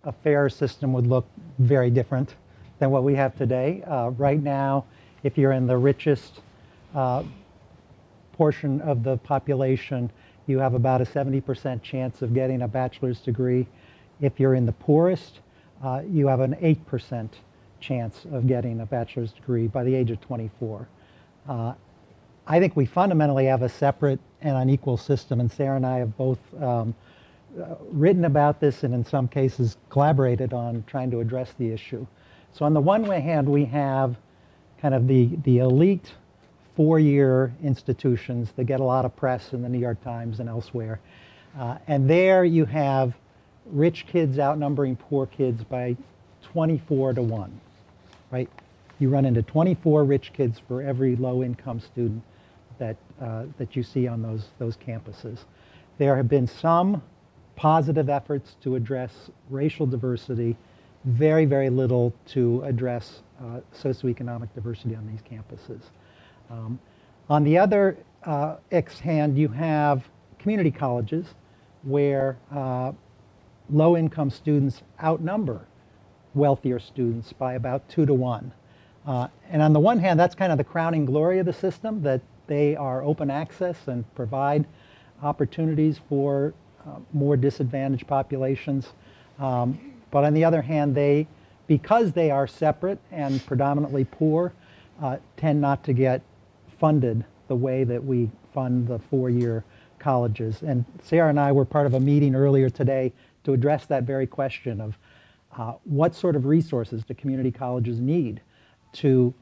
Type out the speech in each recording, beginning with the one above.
a fairer system would look very different than what we have today. Right now, if you're in the richest portion of the population, you have about a 70% chance of getting a bachelor's degree. If you're in the poorest, you have an 8% chance of getting a bachelor's degree by the age of 24. I think we fundamentally have a separate and unequal system, and Sarah and I have both written about this and in some cases collaborated on trying to address the issue. So on the one hand, we have kind of the elite four-year institutions that get a lot of press in the New York Times and elsewhere. And there you have rich kids outnumbering poor kids by 24 to 1, right? You run into 24 rich kids for every low-income student that you see on those campuses. There have been some positive efforts to address racial diversity, very, very little to address socioeconomic diversity on these campuses. On the other hand, you have community colleges where low-income students outnumber wealthier students by about 2 to 1. And on the one hand, that's kind of the crowning glory of the system, that they are open access and provide opportunities for more disadvantaged populations. But on the other hand, because they are separate and predominantly poor, tend not to get funded the way that we fund the four-year colleges. And Sarah and I were part of a meeting earlier today to address that very question of what sort of resources do community colleges need to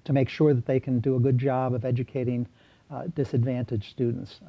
make sure that they can do a good job of educating disadvantaged students.